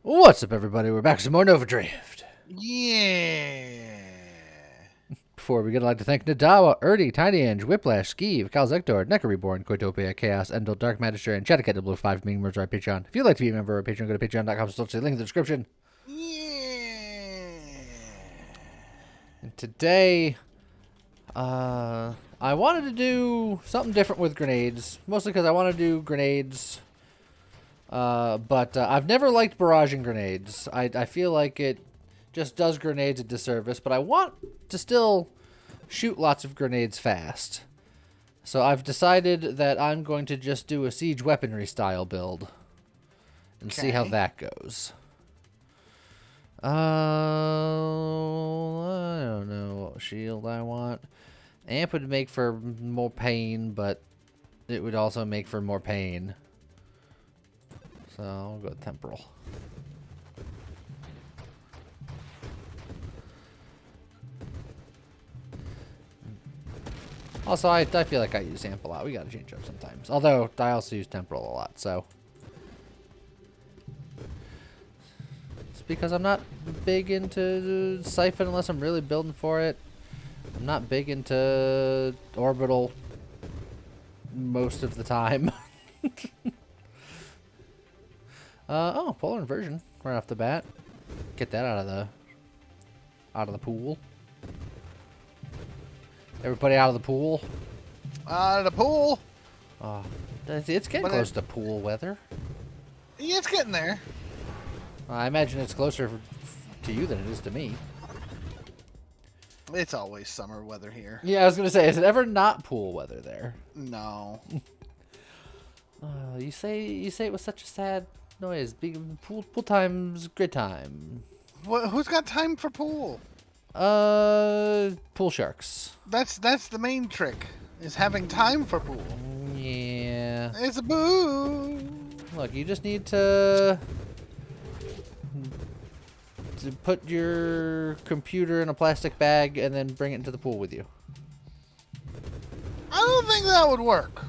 What's up, everybody? We're back with some more Nova Drift. Yeah. Before we begin, I'd like to thank Nadawa, Erdy, Tiny Ange, Whiplash, Skeeve, Calzector, Neca Reborn, Coitopia, Chaos, Endel, Dark Magister, and Chaticat Blue 5 being members of our Patreon. If you'd like to be a member of our Patreon, go to patreon.com/link in the description. Yeah. And today, I wanted to do something different with grenades, mostly because I want to do grenades. But I've never liked barraging grenades. I feel like it just does grenades a disservice, but I want to still shoot lots of grenades fast. So I've decided that I'm going to just do a siege weaponry style build and see how that goes. I don't know what shield I want. Amp would make for more pain, but it would also make for more pain. So I'll go with temporal. Also, I feel like I use amp a lot. We gotta change up sometimes. Although, I also use temporal a lot, so. It's because I'm not big into Siphon unless I'm really building for it. I'm not big into orbital most of the time. Oh, polar inversion right off the bat. Get that out of the pool. Everybody out of the pool. Out of the pool. Oh, it's getting close to pool weather. Yeah, it's getting there. I imagine it's closer to you than it is to me. It's always summer weather here. Yeah, I was gonna say, is it ever not pool weather there? No. You say it was such a sad noise. Big pool time's great time. Who's got time for pool? Pool sharks. That's the main trick. Is having time for pool. Yeah. It's a boo. Look, you just need to put your computer in a plastic bag and then bring it into the pool with you. I don't think that would work.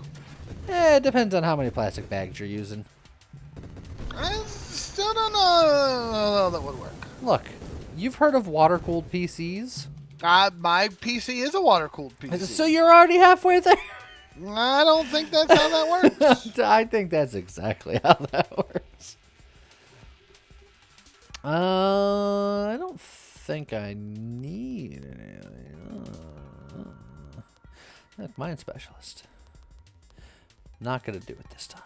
It depends on how many plastic bags you're using. I still don't know that would work. Look, you've heard of water-cooled PCs? My PC is a water-cooled PC. So you're already halfway there? I don't think that's how that works. I think that's exactly how that works. I don't think I need any. Mine specialist. Not gonna do it this time.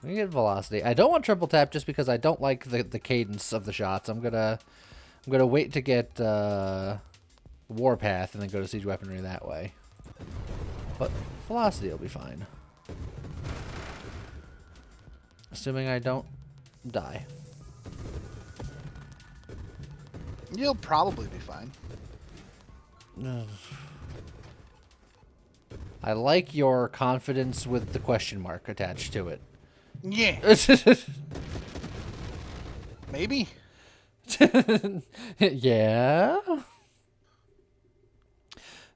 I'm gonna get velocity. I don't want triple tap just because I don't like the cadence of the shots. I'm gonna wait to get warpath and then go to siege weaponry that way. But velocity will be fine, assuming I don't die. You'll probably be fine. I like your confidence with the question mark attached to it. Yeah. Maybe. Yeah.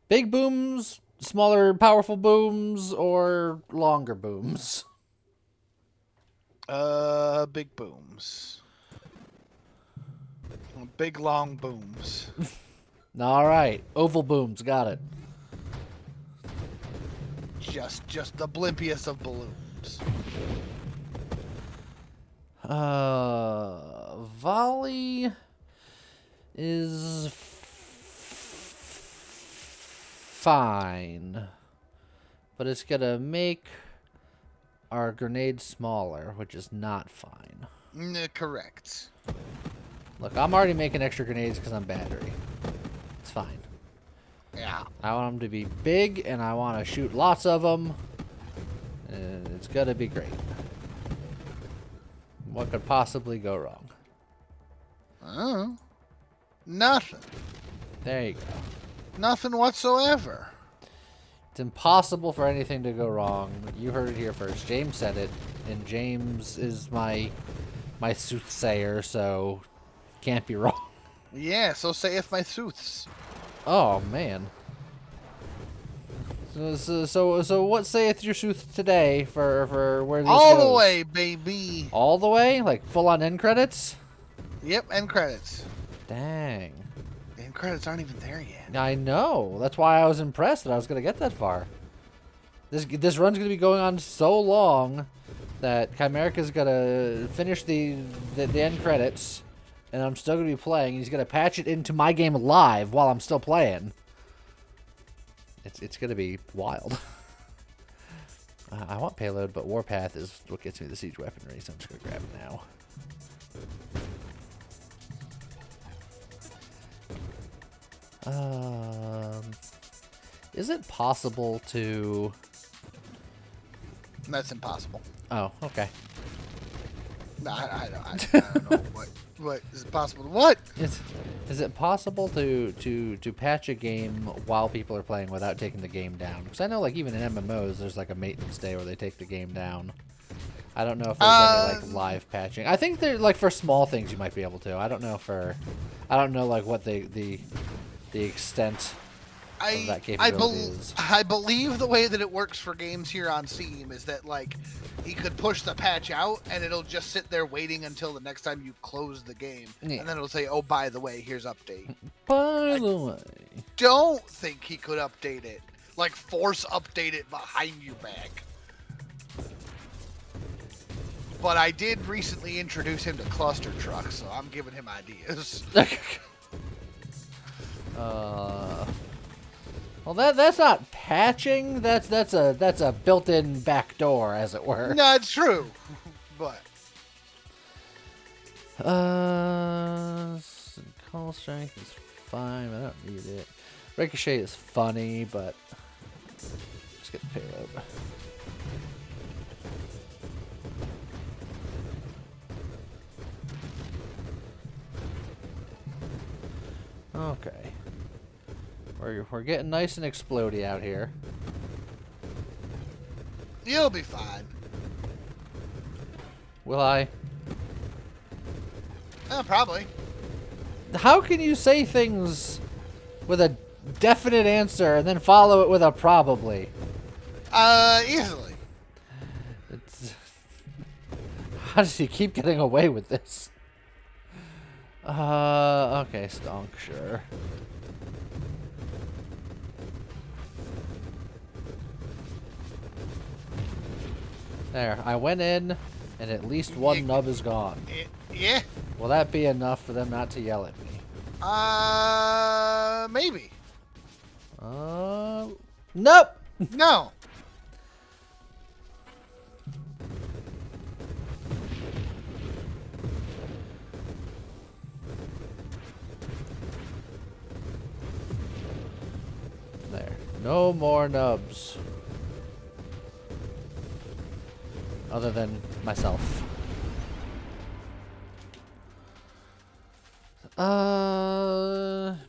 Big booms, smaller, powerful booms, or longer booms? Big booms. Big long booms. All right, oval booms, got it. Just the blimpiest of balloons. Volley is fine, but it's gonna make our grenade smaller, which is not fine. Correct. Look, I'm already making extra grenades because I'm battery. It's fine. Yeah. I want them to be big, and I want to shoot lots of them. And it's gonna be great. What could possibly go wrong? Oh. Nothing. There you go. Nothing whatsoever. It's impossible for anything to go wrong. You heard it here first. James said it, and James is my soothsayer, so can't be wrong. Yeah, so saith my sooths. Oh man. So what saith your sooth today for where this All goes? the way, baby. All the way? Like full on end credits? Yep, end credits. Dang. The end credits aren't even there yet. I know. That's why I was impressed that I was gonna get that far. This run's gonna be going on so long that Chimeric is gonna finish the end credits, and I'm still gonna be playing. He's gonna patch it into my game live while I'm still playing. It's gonna be wild. I want payload, but warpath is what gets me the siege weaponry, so I'm just gonna grab it now. Is it possible to? That's impossible. Oh, okay. No, I don't know what is it possible to what? Is it possible to patch a game while people are playing without taking the game down? Because I know, like, even in MMOs, there's like a maintenance day where they take the game down. I don't know if there's any like live patching. I think they're like for small things you might be able to. I don't know like what the extent of that capability is. I believe the way that it works for games here on Steam is that, like, he could push the patch out and it'll just sit there waiting until the next time you close the game. Yeah. And then it'll say, oh, by the way, here's update. By the way. Don't think he could update it. Like, force update it behind you back. But I did recently introduce him to cluster trucks, so I'm giving him ideas. Well, that's not patching. That's a built-in backdoor, as it were. No, it's true, but call strength is fine. I don't need it. Ricochet is funny, but let's get the payload. Okay. We're getting nice and explodey out here. you'll be fine. Will I? Probably. How can you say things with a definite answer and then follow it with a probably? Easily. How does he keep getting away with this? Okay, stonk, sure. There, I went in, and at least one nub is gone. Yeah. Will that be enough for them not to yell at me? Maybe. Nope! No. There. No more nubs. Other than myself.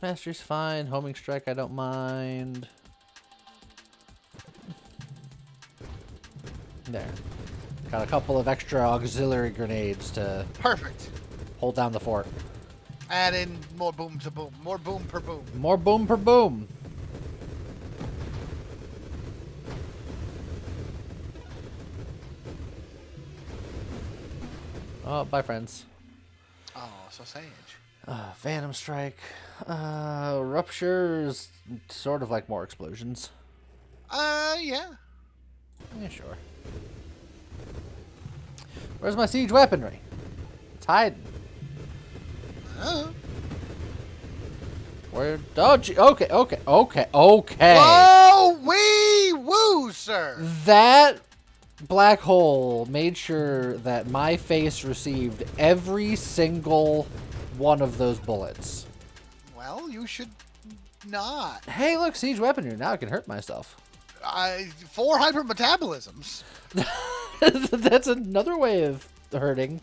Mastery's fine. Homing strike, I don't mind. There. Got a couple of extra auxiliary grenades to Perfect. hold down the fort. Add in more boom to boom. More boom per boom. More boom per boom. Oh, bye, friends. Oh, so sage. Phantom strike. Ruptures. Sort of like more explosions. Yeah. Yeah, sure. Where's my siege weaponry? It's hiding. Where? Oh, gee. Okay. Whoa, wee, woo, sir. That black hole made sure that my face received every single one of those bullets. Well, you should not. Hey, look, siege weaponry. Now I can hurt myself. 4 hypermetabolisms. That's another way of hurting.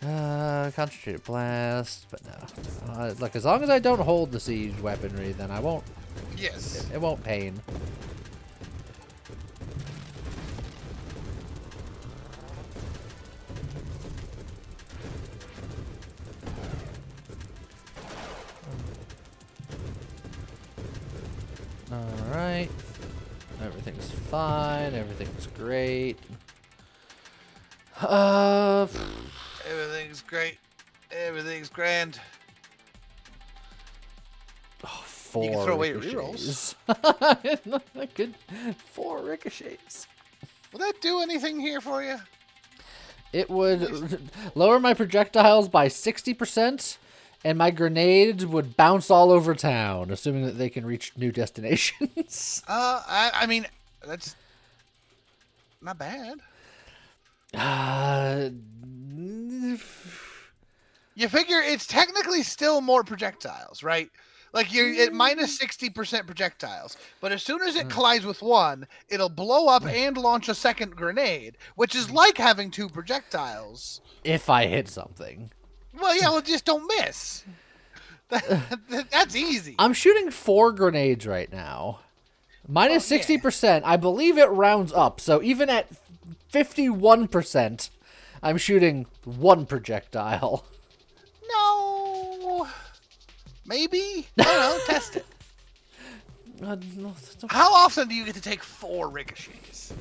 Concentrated blast, but no. Look, as long as I don't hold the siege weaponry, then I won't. Yes. It won't pain. Alright. Everything's fine. Everything's great. Everything's great. Everything's grand. Oh, 4 You can throw away ricochets. Good. 4 ricochets. Will that do anything here for you? It would lower my projectiles by 60%, and my grenades would bounce all over town, assuming that they can reach new destinations. I mean, that's not bad. You figure it's technically still more projectiles, right? Like you're at minus 60% projectiles, but as soon as it collides with one, it'll blow up and launch a second grenade, which is like having 2 projectiles. If I hit something. Well, yeah, well, just don't miss. That's easy. I'm shooting 4 grenades right now. Minus 60%. I believe it rounds up, so even at 51%, I'm shooting 1 projectile. No. Maybe? I don't know. Test it. How often do you get to take 4 ricochets?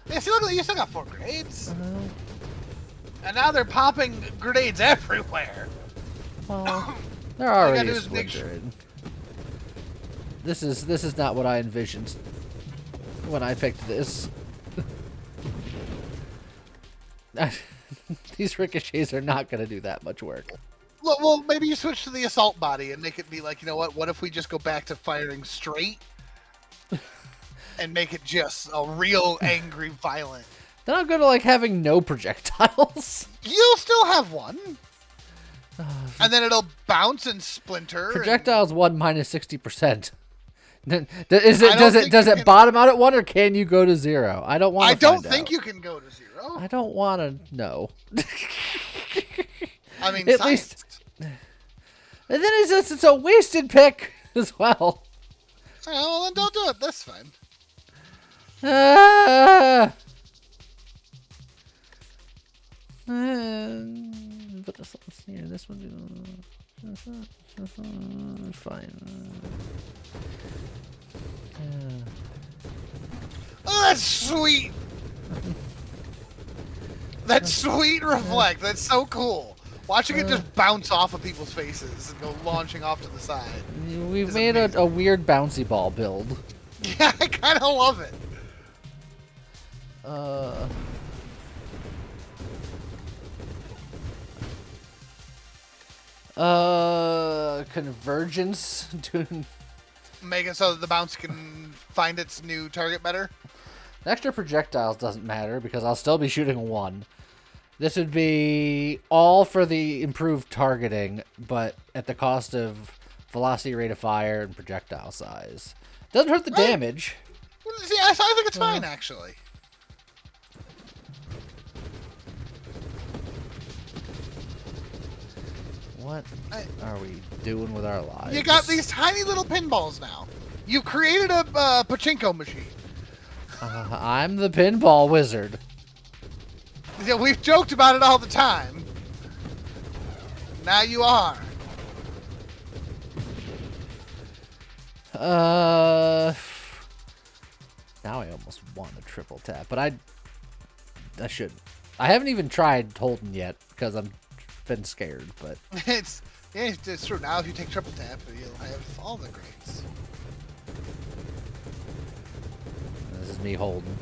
Yeah, see, look, you still got 4 grenades. And now they're popping grenades everywhere. Well, they're already splintered. This is not what I envisioned when I picked this. These ricochets are not going to do that much work. Well, maybe you switch to the assault body and make it be like, you know what if we just go back to firing straight and make it just a real angry, violent. Then I'll go to like having no projectiles. You'll still have one. And then it'll bounce and splinter. Projectiles 1 minus 60%. Does it bottom out at 1 or can you go to 0? I don't want to I don't think you can go to 0. I don't want to know. I mean, at least. And then it's a wasted pick as well. Oh, well, then don't do it. That's fine. But this one. Fine. Oh, that's sweet. That's sweet reflect. That's so cool. Watching it just bounce off of people's faces and go launching off to the side. We've made a weird bouncy ball build. Yeah, I kind of love it. Convergence to make it so that the bounce can find its new target better. Extra projectiles doesn't matter because I'll still be shooting 1. This would be all for the improved targeting, but at the cost of velocity, rate of fire, and projectile size. Doesn't hurt the damage. See, I think it's fine, actually. What are we doing with our lives? You got these tiny little pinballs now. You've created a pachinko machine. I'm the pinball wizard. Yeah, we've joked about it all the time. Now you are. Now I almost want a triple tap, but I shouldn't. I haven't even tried holding yet because I'm been scared, but it's true. Now if you take triple tap, you'll have all the grades. This is me holding.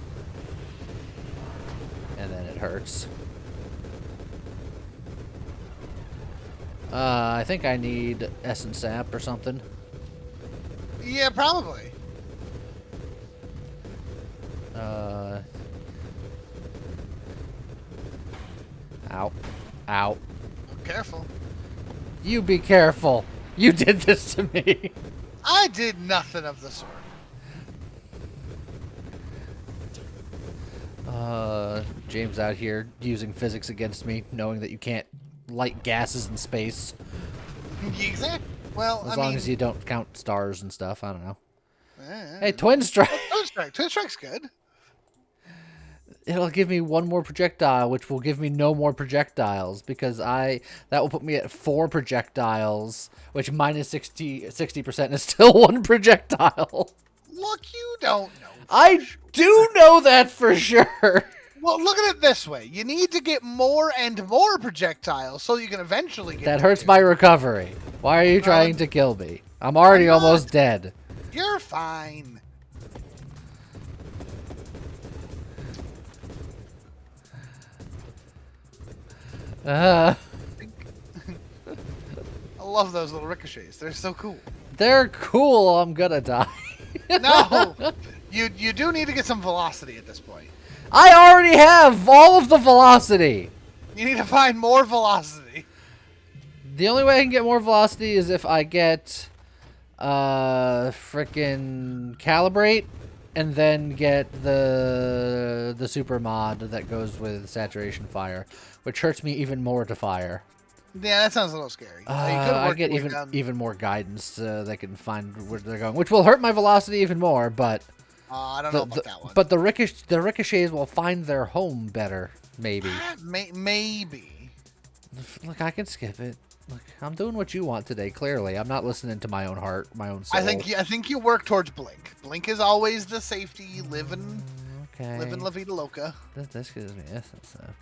And then it hurts. I think I need essence sap or something. Yeah, probably. Ow. Ow. Careful. You be careful. You did this to me. I did nothing of the sort. James out here using physics against me, knowing that you can't light gases in space. Exactly. Well, as long as you don't count stars and stuff, I don't know. Yeah. Hey, Twin Strike. Twin Strike's good. It'll give me 1 more projectile, which will give me no more projectiles because that will put me at 4 projectiles, which minus 60% is still 1 projectile. Look, you don't know. I do know that for sure. Well, look at it this way. You need to get more and more projectiles so you can eventually get That to hurts 2. my recovery. Why are you trying to kill me? I'm already I'm not. almost dead. You're fine. Uh, I love those little ricochets. They're so cool. they're cool. I'm gonna die. No, you do need to get some velocity at this point. I already have all of the velocity. You need to find more velocity. The only way I can get more velocity is if I get frickin' calibrate and then get the super mod that goes with saturation fire, which hurts me even more to fire. Yeah, that sounds a little scary. I get even more guidance that can find where they're going, which will hurt my velocity even more, but I don't know about that one. But the ricochets will find their home better, maybe. Maybe. Look, I can skip it. Look, I'm doing what you want today. Clearly, I'm not listening to my own heart, my own soul. I think you work towards Blink. Blink is always the safety, living La Vida Loca. This gives me essence up.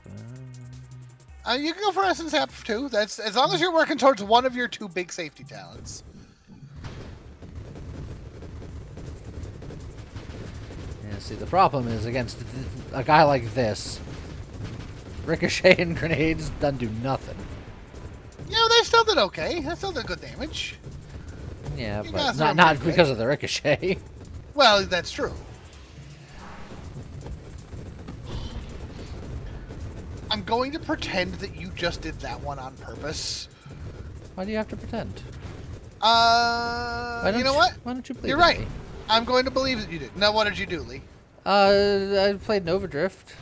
You can go for essence app too. That's as long as you're working towards one of your 2 big safety talents. Yeah, see, the problem is against a guy like this, ricochet and grenades doesn't do nothing. You know, they still did okay. They still did good damage. Yeah, You but guys not are because of the ricochet. Well, that's true. I'm going to pretend that you just did that one on purpose. Why do you have to pretend? You know what? Why don't you believe You're right. me? I'm going to believe that you did. Now, what did you do, Lee? I played Nova Drift.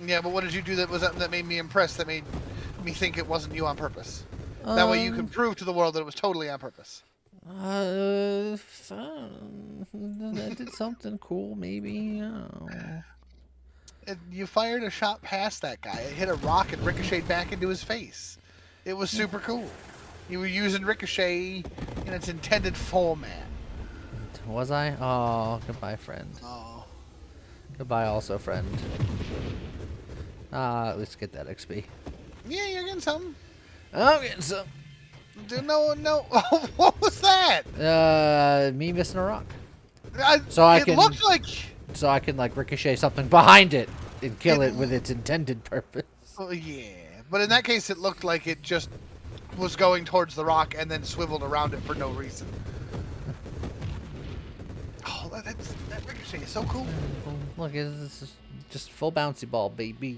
Yeah, but what did you do that made me impressed? That made me think it wasn't you on purpose. That way, you can prove to the world that it was totally on purpose. I did something cool, maybe. You fired a shot past that guy. It hit a rock and ricocheted back into his face. It was super cool. You were using ricochet in its intended format. Was I? Oh, goodbye, friend. Oh. Goodbye, also, friend. At least get that XP. Yeah, you're getting something. I'm getting some. No. What was that? Me missing a rock. It looked like. So I can like ricochet something behind it and kill it with its intended purpose. Oh, yeah, but in that case, it looked like it just was going towards the rock and then swiveled around it for no reason. Oh, that ricochet is so cool. Look, it's just full bouncy ball, baby.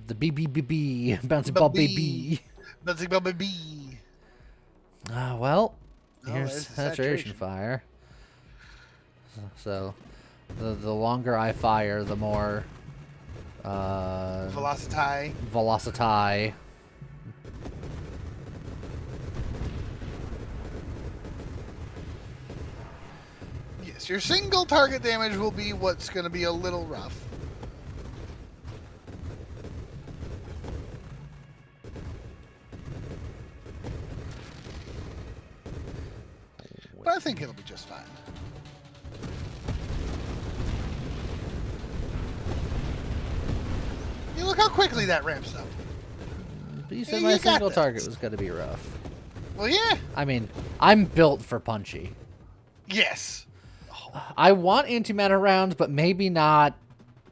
The BBBB, bouncy ball, baby. Bouncy ball, baby. Well, Oh, here's there's the saturation fire. So, the longer I fire, the more Velocity. velocity. Yes, your single target damage will be what's going to be a little rough. But I think it'll be just fine. You look how quickly that ramps up. But you said Yeah, my you got single this. target was going to be rough. Well, yeah. I mean, I'm built for punchy. Yes. I want antimatter rounds, but maybe not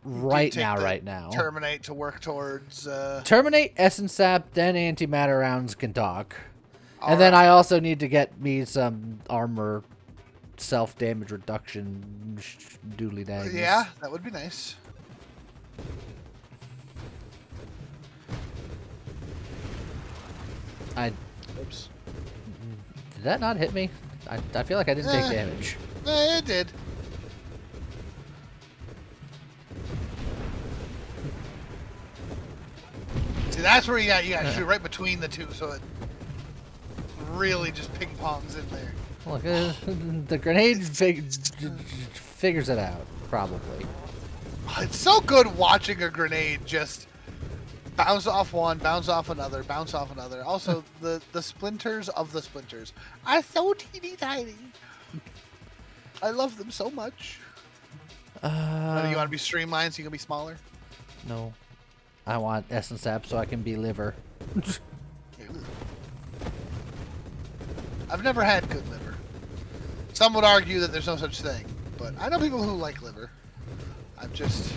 right Take now. the Right now. Terminate to work towards. Terminate essence sap, then antimatter rounds can talk. And then I also need to get me some armor self-damage reduction doodly dags. Yeah, that would be nice. Oops. Did that not hit me? I feel like I didn't take damage. It did. See, that's where you got to shoot right between the two, so it really just ping pongs in there. Look, the grenade figures it out, probably. It's so good watching a grenade just bounce off one, bounce off another, bounce off another. Also, the splinters of the splinters are so teeny tiny. I love them so much. You want to be streamlined so you can be smaller? No. I want essence sap so I can be liver. I've never had good liver. Some would argue that there's no such thing, but I know people who like liver. I've just...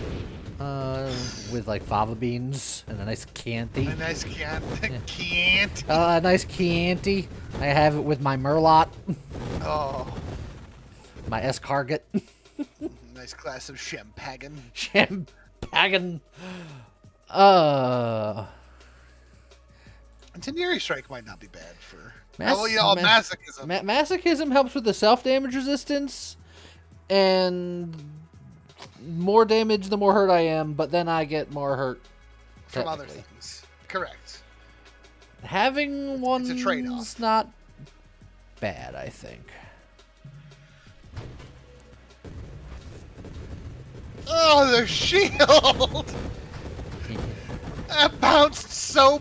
with like fava beans and a nice Chianti. A nice Chianti. A nice Chianti. I have it with my Merlot. Oh. My escargot. Nice glass of champagne. Champagne. Incendiary strike might not be bad for... masochism. Masochism helps with the self-damage resistance. And... more damage, the more hurt I am, but then I get more hurt from other things. Correct. Having one's a trade-off. Not bad, I think. Oh, the shield! That bounced so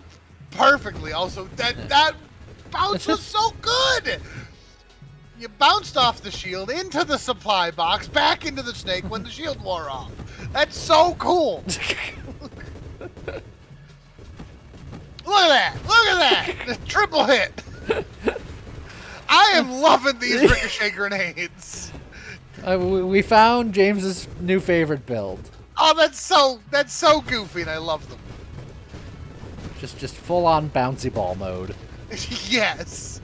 perfectly. Also, that bounce was so good. You bounced off the shield, into the supply box, back into the snake when the shield wore off. That's so cool. Look at that. Look at that. The triple hit. I am loving these ricochet grenades. We found James's new favorite build. Oh, that's so goofy, and I love them. Just full on bouncy ball mode. Yes.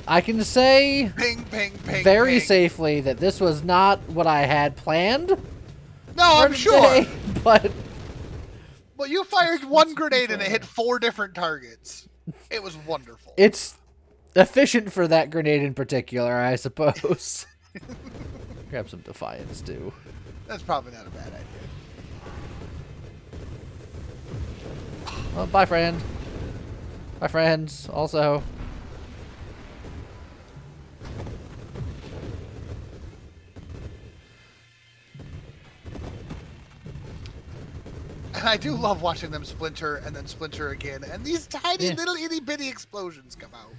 I can say ping, ping, ping, very ping. safely that this was not what I had planned. No, I'm sure. But you fired one grenade and it hit 4 different targets. It was wonderful. It's efficient for that grenade in particular, I suppose. Grab some Defiance, too. That's probably not a bad idea. Well, bye, friend. Bye, friends, also. And I do love watching them splinter and then splinter again, and these tiny little itty bitty explosions come out.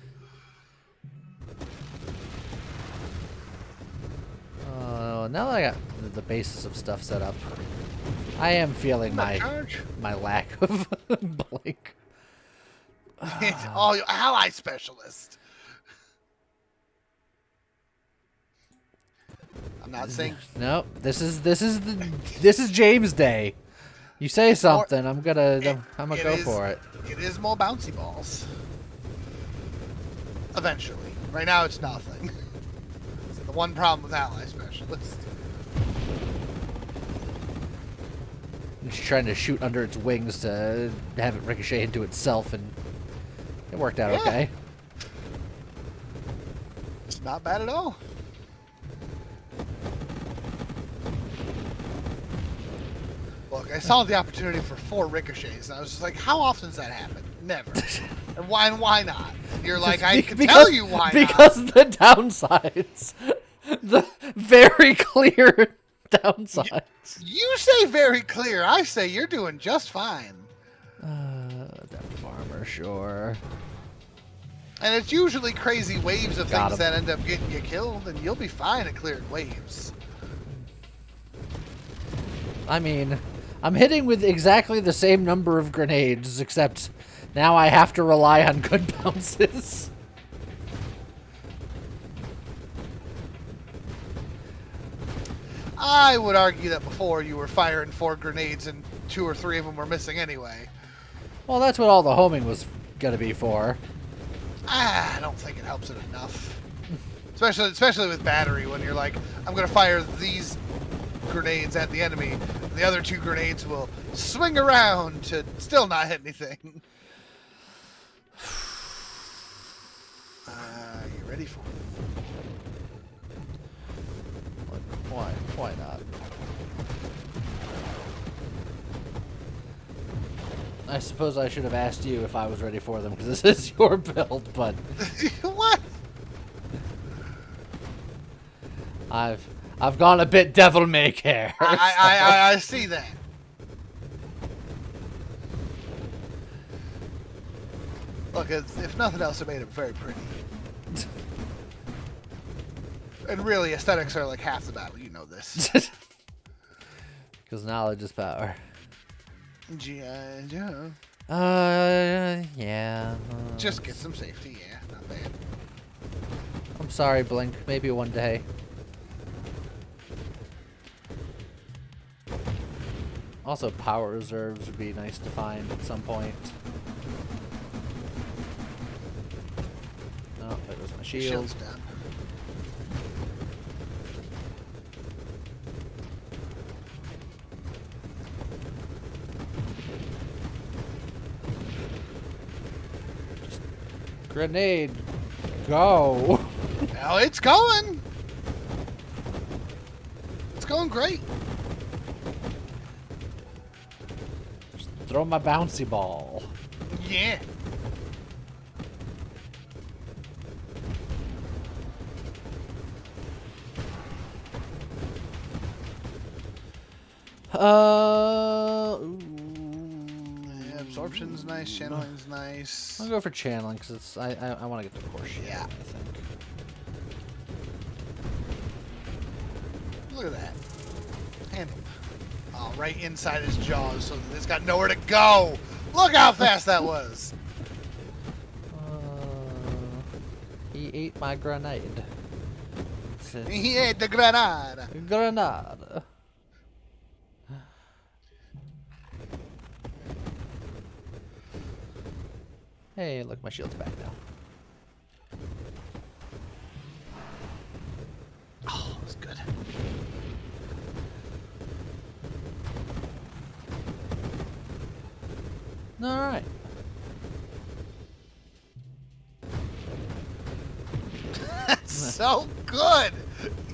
Now that I got the basis of stuff set up, I am feeling my lack of blink. Oh, ally specialist. I'm not saying no. This is James Day. You say something, I'm gonna go for it. It is more bouncy balls. Eventually. Right now, it's nothing. It's the one problem with ally specialist. It's trying to shoot under its wings to have it ricochet into itself, and it worked out okay. It's not bad at all. Look, I saw the opportunity for 4 ricochets, and I was just like, how often does that happen? Never. And why not? You're like, I can tell you why not. Because the downsides. The very clear downsides. You say very clear. I say you're doing just fine. Depth of armor, sure. And it's usually crazy waves of things that end up getting you killed, and you'll be fine at clearing waves. I mean, I'm hitting with exactly the same number of grenades, except now I have to rely on good bounces. I would argue that before you were firing 4 grenades and 2 or 3 of them were missing anyway. Well, that's what all the homing was gonna be for. I don't think it helps it enough. Especially with battery, when you're like, I'm gonna fire these grenades at the enemy, and the other 2 grenades will swing around to still not hit anything. You ready for it? Why not? I suppose I should have asked you if I was ready for them, because this is your build, but... What? I've gone a bit devil may care. I see that. Look, if nothing else, it made it very pretty. And really, aesthetics are like half the battle. You know this. Because knowledge is power. G.I. Joe. Yeah. Just get some safety. Yeah, not bad. I'm sorry, Blink. Maybe one day. Also, power reserves would be nice to find at some point. Oh, there goes my shield. Shield's down. Grenade. Go. Now it's going. It's going great. Just throw my bouncy ball. Yeah. Ooh. Yeah, absorption's nice, channeling's nice. I'll go for channeling because it's I want to get the core shield. Yeah. I think. Look at that. Handled. Oh, right inside his jaws, so that it's got nowhere to go. Look how fast that was. He ate my grenade. He ate the grenade. Grenade. Hey, look, my shield's back now. Oh, that's good. All right. That's so good.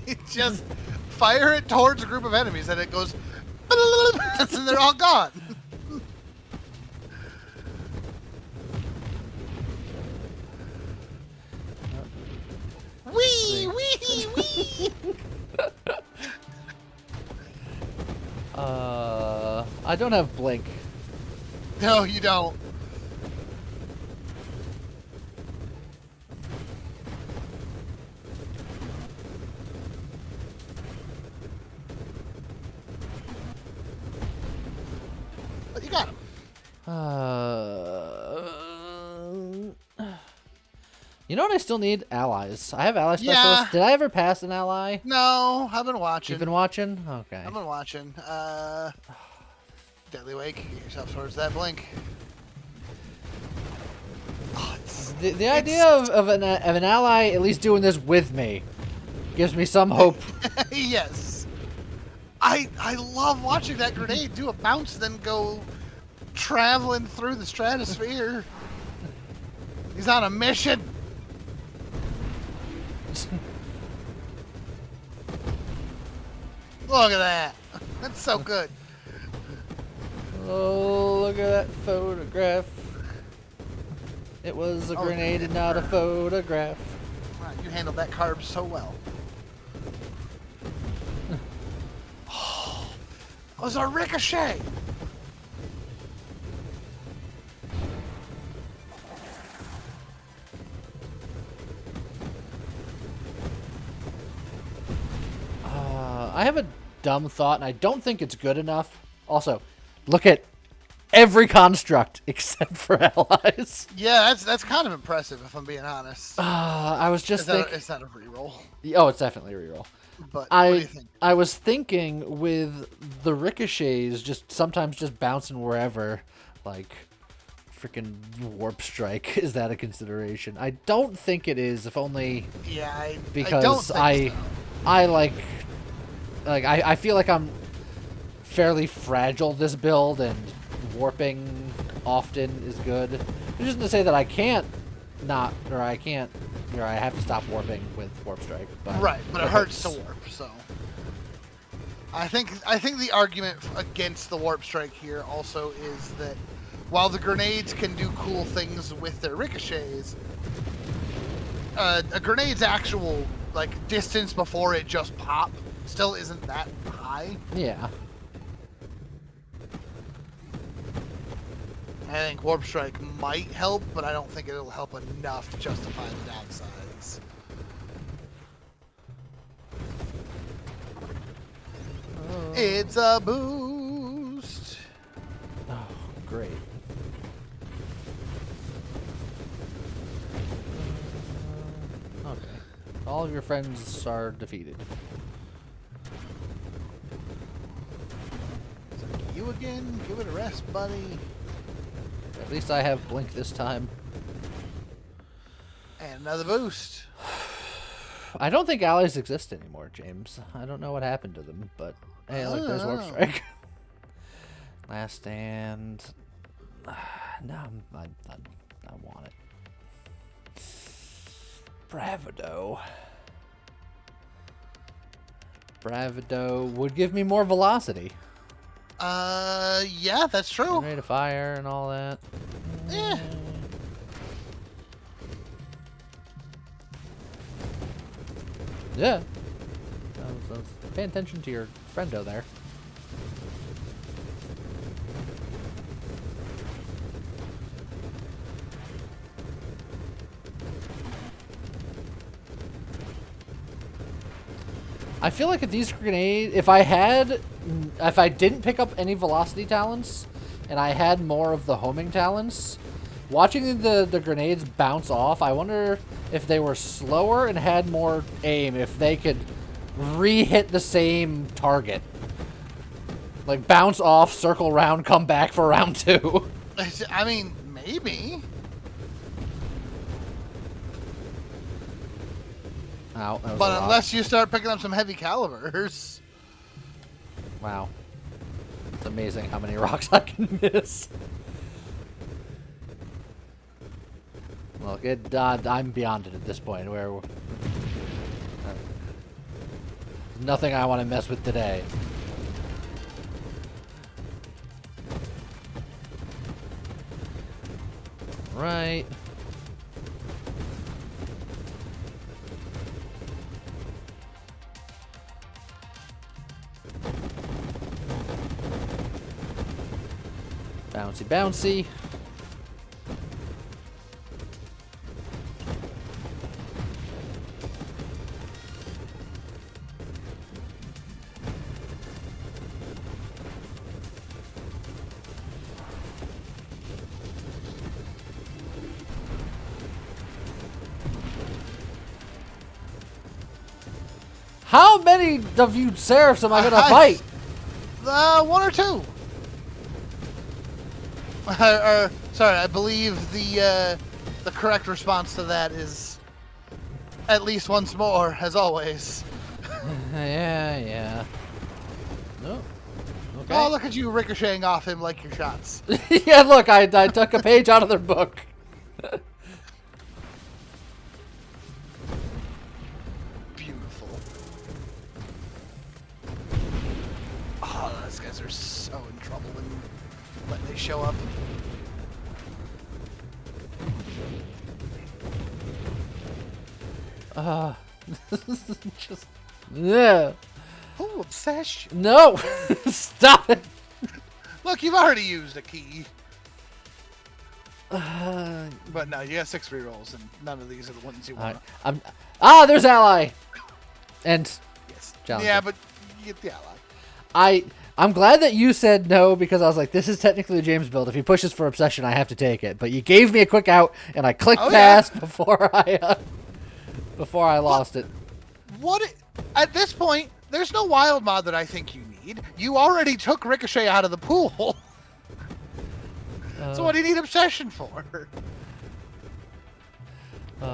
You just fire it towards a group of enemies and it goes and they're all gone. Wee, wee, wee. I don't have blink. No, you don't. But you got him. You know what? I still need allies. I have ally Yeah. specialists. Did I ever pass an ally? No, I've been watching. You've been watching? Okay. I've been watching. Deadly Wake, get yourself towards that blink. Oh, The idea of an ally at least doing this with me gives me some hope. Yes. I love watching that grenade do a bounce, then go traveling through the stratosphere. He's on a mission. Look at that. That's so good. Oh, look at that photograph. It was a grenade and not a photograph. Wow, you handled that carb so well. It was a ricochet. I have a dumb thought, and I don't think it's good enough. Also, look at every construct except for allies. Yeah, that's kind of impressive if I'm being honest. I was just thinking. It's not a reroll. Oh, it's definitely a reroll. But what do you think? I was thinking with the ricochets, just sometimes just bouncing wherever, like freaking warp strike. Is that a consideration? I don't think it is. If only because I don't think so. I like I feel like I'm fairly fragile this build, and warping often is good. Which isn't to say that I can't not, or I can't, or I have to stop warping with warp strike. But Right, but it hurts to warp. So I think the argument against the warp strike here also is that while the grenades can do cool things with their ricochets, a grenade's actual like distance before it just pop still isn't that high. Yeah. I think warp strike might help, but I don't think it'll help enough to justify the downsides. It's a boost. Oh, great. Okay. All of your friends are defeated. It's like, you again? Give it a rest, buddy. At least I have Blink this time. And another boost. I don't think allies exist anymore, James. I don't know what happened to them, but hey, look, there's Warp Strike. Last stand. No, I want it. Bravado. Bravado would give me more velocity. Yeah, that's true. Rate of fire and all that. Yeah. Yeah. I was paying attention to your friendo there. I feel like if these grenades, if I didn't pick up any velocity talents, and I had more of the homing talents, watching the grenades bounce off, I wonder if they were slower and had more aim, if they could re-hit the same target. Like bounce off, circle around, come back for round 2. I mean, maybe. Ow, that was a But lot. unless you start picking up some heavy calibers. Wow. It's amazing how many rocks I can miss. Look, I'm beyond it at this point. Where nothing I want to mess with today. Right. Bouncy, bouncy. How many of you Seraphs am I gonna fight? 1 or 2. Sorry, I believe the correct response to that is at least once more, as always. Yeah. No. Okay. Oh, look at you ricocheting off him like your shots. Yeah, look, I took a page out of their book. Beautiful. Oh, those guys are so in trouble when they show up. Just yeah. Oh, obsession. No, stop it. Look, you've already used a key. But no, you got 6 rerolls, and none of these are the ones you want. There's ally, and Yes. Challenger. Yeah, but you get the ally. I'm glad that you said no, because I was like, this is technically a James build. If he pushes for obsession, I have to take it. But you gave me a quick out, and I clicked pass before I lost it. At this point, there's no wild mod that I think you need. You already took Ricochet out of the pool. So what do you need obsession for?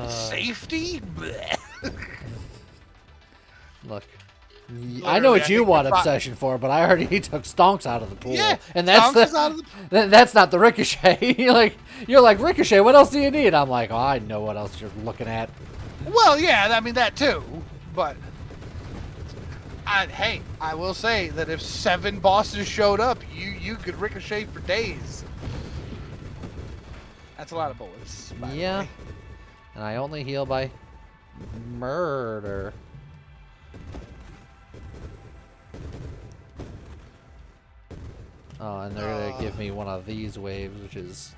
Safety? Blech. Look. I know Literally, what I you think want the obsession for, but I already took Stonks out of the pool. Yeah, and that's Stonks is out of the that's not the Ricochet. You're like Ricochet. What else do you need? I'm like, oh, I know what else you're looking at. Well, yeah, I mean that too, but hey, I will say that if 7 bosses showed up, you could Ricochet for days. That's a lot of bullets. By the way. And I only heal by murder. Oh, and they're gonna give me one of these waves, which is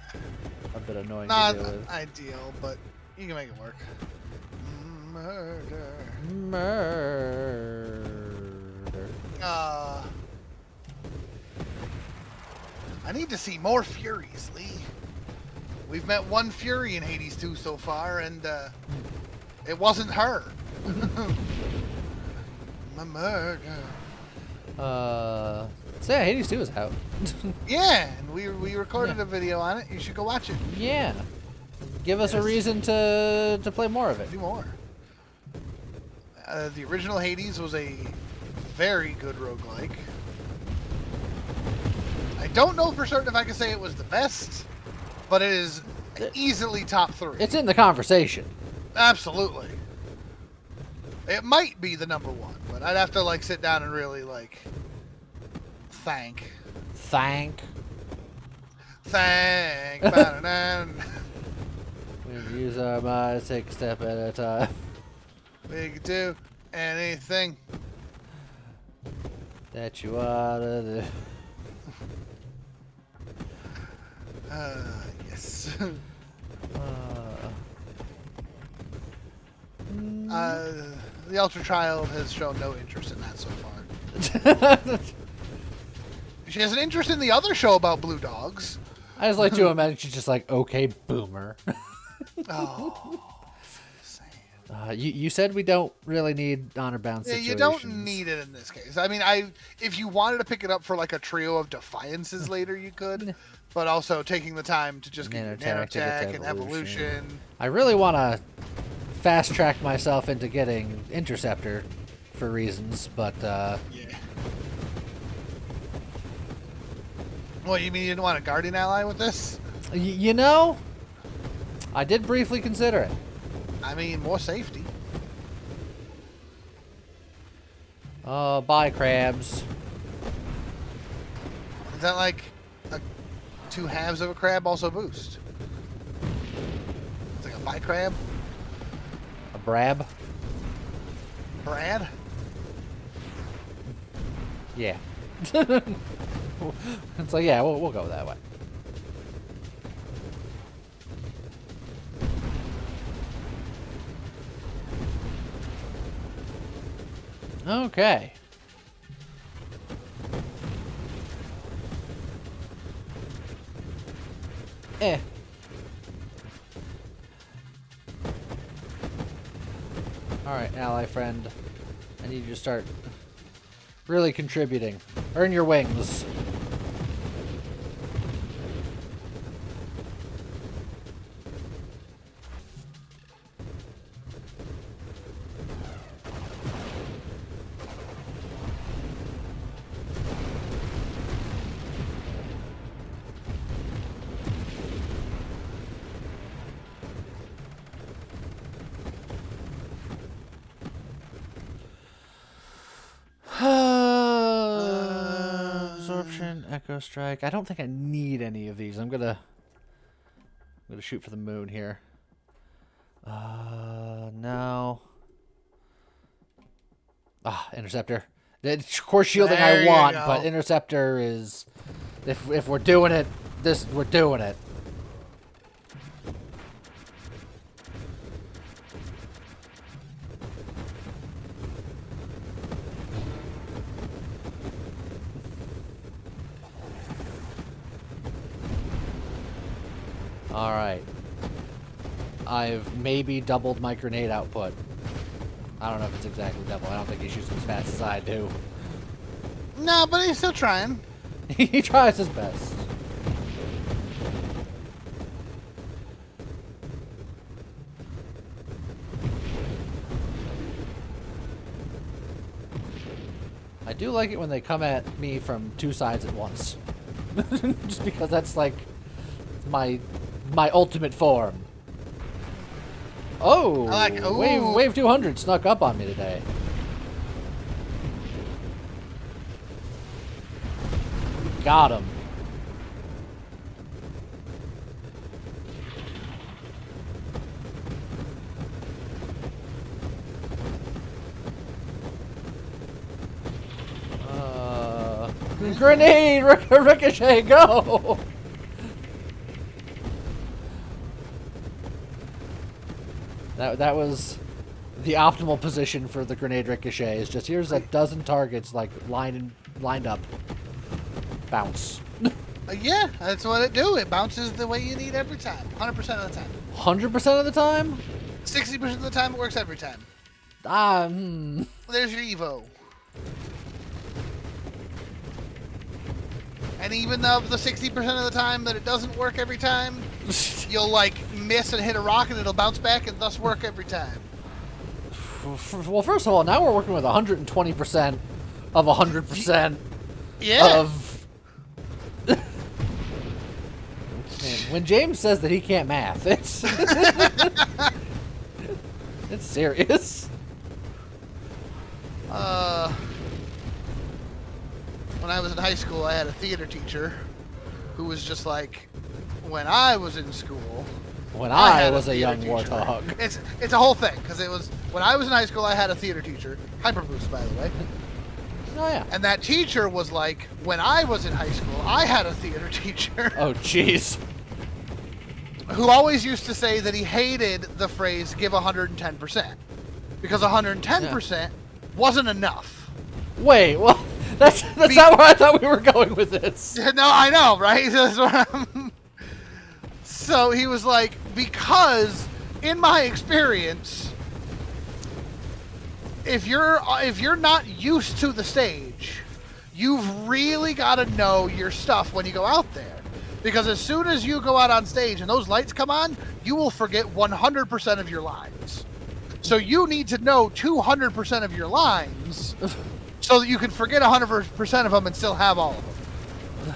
a bit annoying Not to deal with. ideal, but you can make it work. Murder. Murder. I need to see more Furies, Lee. We've met one Fury in Hades 2 so far, and it wasn't her. My murder. So yeah, Hades 2 is out. Yeah, and we recorded a video on it. You should go watch it. Yeah. Give us a reason to play more of it. Do more. The original Hades was a very good roguelike. I don't know for certain if I can say it was the best, but it is easily top 3. It's in the conversation. Absolutely. It might be the number 1, but I'd have to like sit down and really like thank. We use our minds, take a step at a time. We can do anything that you wanna do. Yes. The Ultra Child has shown no interest in that so far. She has an interest in the other show about blue dogs. I just like to imagine she's just like, okay, boomer. Oh. You said we don't really need honor bound situations. Yeah, you don't need it in this case. I mean, if you wanted to pick it up for like a trio of defiances later, you could. But also taking the time to just get nanotech and evolution. I really want to fast track myself into getting Interceptor for reasons, but yeah. Well, you mean you didn't want a Guardian ally with this? You know, I did briefly consider it. I mean, more safety. Oh, bye, crabs. Is that like 2 halves of a crab also boost? It's like a bi-crab? A brab? Brad? Yeah. It's like, yeah, we'll go that way. Okay. Alright, ally friend. I need you to start really contributing. Earn your wings. Absorption, Echo Strike. I don't think I need any of these. I'm gonna shoot for the moon here. No. Interceptor. It's core shielding I want, but Interceptor is if we're doing it, we're doing it. Alright. I've maybe doubled my grenade output. I don't know if it's exactly double. I don't think he shoots as fast as I do. No, but he's still trying. He tries his best. I do like it when they come at me from 2 sides at once. Just because that's like my ultimate form. Oh, I like, wave 200 snuck up on me today. Got him. Grenade! Ricochet, go! That was the optimal position for the grenade ricochet. Is just here's a dozen targets like lined up. Bounce. Yeah, that's what it do. It bounces the way you need every time, 100% of the time. 100% of the time? 60% of the time, it works every time. Hmm. There's your Evo. And even of the 60% of the time that it doesn't work every time, you'll like miss and hit a rock and it'll bounce back and thus work every time. Well, first of all, now we're working with 120% of 100% Yeah. of... Man, when James says that he can't math, it's... it's serious. When I was in high school, I had a theater teacher who was just like, when I was in school... When I was a theater young teacher. warthog. It's a whole thing, because it was... When I was in high school, I had a theater teacher. Hyperboost, by the way. Oh, yeah. And that teacher was like, when I was in high school, I had a theater teacher. Oh, jeez. Who always used to say that he hated the phrase give 110%. Because 110% wasn't enough. Wait, well, that's not where I thought we were going with this. No, I know, right? That's what So he was like, because in my experience, if you're not used to the stage, you've really got to know your stuff when you go out there. Because as soon as you go out on stage and those lights come on, you will forget 100% of your lines. So you need to know 200% of your lines so that you can forget 100% of them and still have all of them.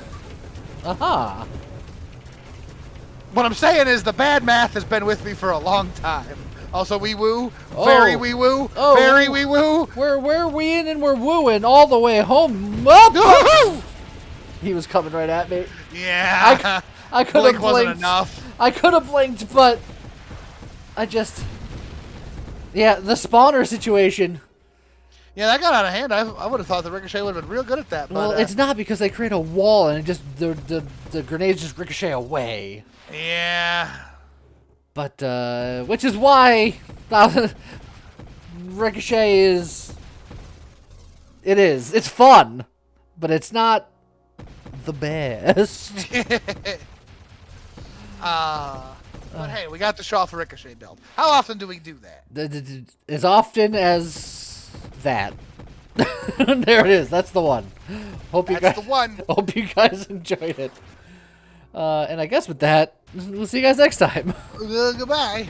Aha. What I'm saying is the bad math has been with me for a long time. Also, wee woo, Oh. very wee woo, Oh. very wee woo. We're weeing and we're wooing all the way home. Up! Woohoo! He was coming right at me. Yeah, I could have wasn't blinked. enough. I could have blinked, but I just... Yeah, the spawner situation. Yeah, that got out of hand. I would have thought the Ricochet would have been real good at that. But, Well, it's not because they create a wall and it just the grenades just ricochet away. Yeah. But which is why Ricochet is. It's fun, but it's not the best. But hey, we got the Shaw for Ricochet build. How often do we do that? As often as that. There it is. That's the one. Hope you That's guys. the one. Hope you guys enjoyed it. And I guess with that, we'll see you guys next time. Goodbye.